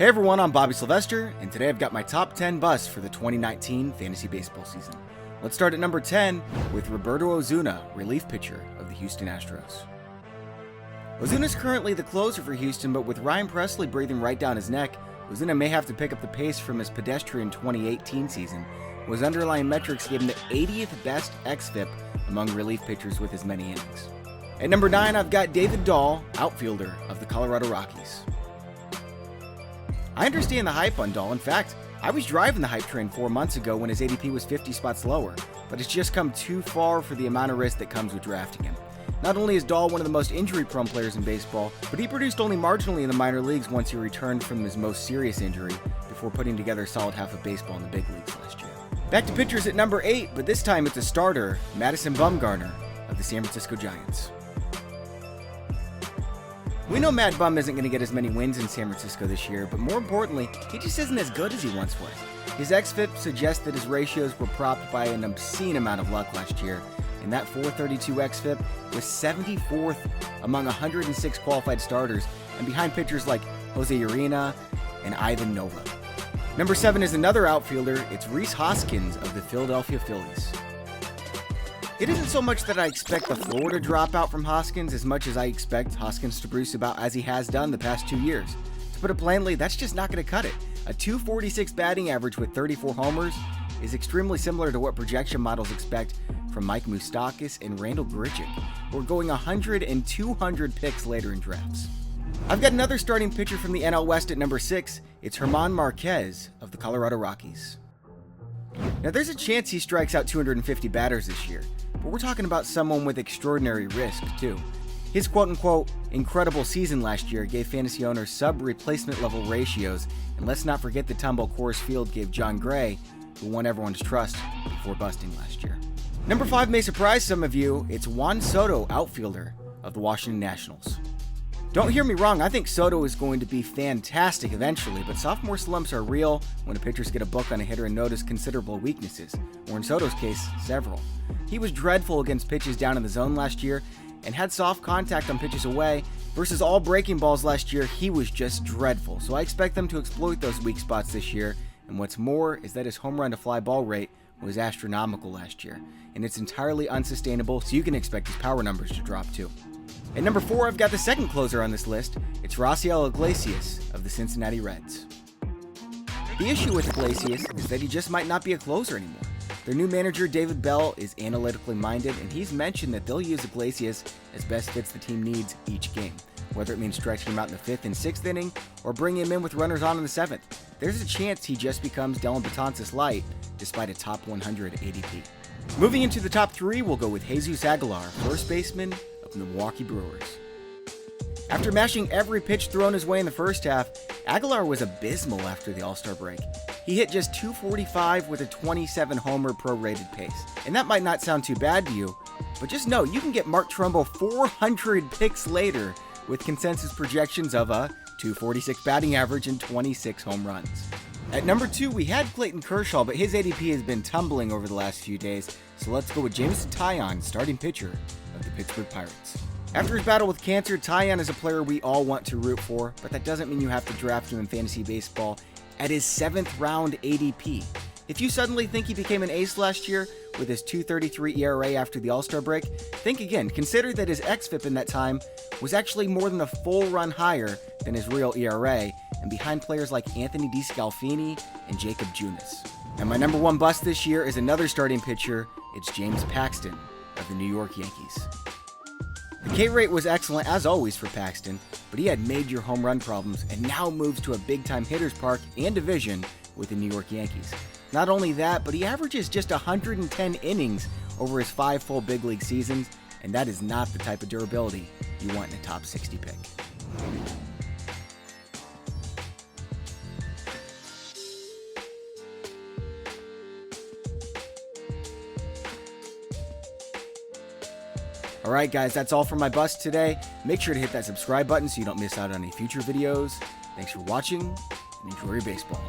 Hey everyone, I'm Bobby Sylvester, and today I've got my top 10 busts for the 2019 fantasy baseball season. Let's start at number 10 with Roberto Ozuna, relief pitcher of the Houston Astros. Ozuna is currently the closer for Houston, but with Ryan Presley breathing right down his neck, Ozuna may have to pick up the pace from his pedestrian 2018 season, where his underlying metrics gave him the 80th best xFIP among relief pitchers with as many innings. At number 9, I've got David Dahl, outfielder of the Colorado Rockies. I understand the hype on Dahl. In fact, I was driving the hype train 4 months ago when his ADP was 50 spots lower, but it's just come too far for the amount of risk that comes with drafting him. Not only is Dahl one of the most injury-prone players in baseball, but he produced only marginally in the minor leagues once he returned from his most serious injury before putting together a solid half of baseball in the big leagues last year. Back to pitchers at number 8, but this time it's a starter, Madison Bumgarner of the San Francisco Giants. We know Mad Bum isn't going to get as many wins in San Francisco this year, but more importantly, he just isn't as good as he once was. His xFIP suggests that his ratios were propped by an obscene amount of luck last year, and that 432 xFIP was 74th among 106 qualified starters and behind pitchers like Jose Urena and Ivan Nova. Number 7 is another outfielder. It's Rhys Hoskins of the Philadelphia Phillies. It isn't so much that I expect the floor to drop out from Hoskins as much as I expect Hoskins to produce about as he has done the past 2 years. To put it plainly, that's just not going to cut it. A .246 batting average with 34 homers is extremely similar to what projection models expect from Mike Moustakas and Randall Grichuk, who are going 100 and 200 picks later in drafts. I've got another starting pitcher from the NL West at number 6. It's Herman Marquez of the Colorado Rockies. Now there's a chance he strikes out 250 batters this year, but we're talking about someone with extraordinary risk too. His quote-unquote incredible season last year gave fantasy owners sub-replacement level ratios, and let's not forget the tumble Coors Field gave John Gray, who won everyone's trust before busting last year. Number 5 may surprise some of you. It's Juan Soto, outfielder of the Washington Nationals. Don't hear me wrong, I think Soto is going to be fantastic eventually, but sophomore slumps are real when pitchers get a book on a hitter and notice considerable weaknesses, or in Soto's case, several. He was dreadful against pitches down in the zone last year and had soft contact on pitches away. Versus all breaking balls last year, he was just dreadful, so I expect them to exploit those weak spots this year, and what's more is that his home run to fly ball rate was astronomical last year, and it's entirely unsustainable, so you can expect his power numbers to drop too. At number 4, I've got the second closer on this list. It's Rafael Iglesias of the Cincinnati Reds. The issue with Iglesias is that he just might not be a closer anymore. Their new manager, David Bell, is analytically minded, and he's mentioned that they'll use Iglesias as best fits the team needs each game, whether it means stretching him out in the 5th and 6th inning or bringing him in with runners on in the 7th. There's a chance he just becomes Dellin Betances light despite a top 100 ADP. Moving into the top 3, we'll go with Jesus Aguilar, first baseman of the Milwaukee Brewers. After mashing every pitch thrown his way in the first half, Aguilar was abysmal after the All-Star break. He hit just .245 with a 27 homer prorated pace. And that might not sound too bad to you, but just know you can get Mark Trumbo 400 picks later with consensus projections of a .246 batting average and 26 home runs. At number 2, we had Clayton Kershaw, but his ADP has been tumbling over the last few days, so let's go with Jameson Taillon, starting pitcher of the Pittsburgh Pirates. After his battle with cancer, Taillon is a player we all want to root for, but that doesn't mean you have to draft him in fantasy baseball at his 7th round ADP. If you suddenly think he became an ace last year with his .233 ERA after the All-Star break, think again. Consider that his xFIP in that time was actually more than a full run higher than his real ERA, and behind players like Anthony DeScalfini and Jacob Junis. And my number 1 bust this year is another starting pitcher. It's James Paxton of the New York Yankees. The K rate was excellent as always for Paxton, but he had major home run problems and now moves to a big-time hitter's park and division with the New York Yankees. Not only that, but he averages just 110 innings over his 5 full big league seasons, and that is not the type of durability you want in a top 60 pick. Alright guys, that's all for my bust today. Make sure to hit that subscribe button so you don't miss out on any future videos. Thanks for watching, and enjoy your baseball.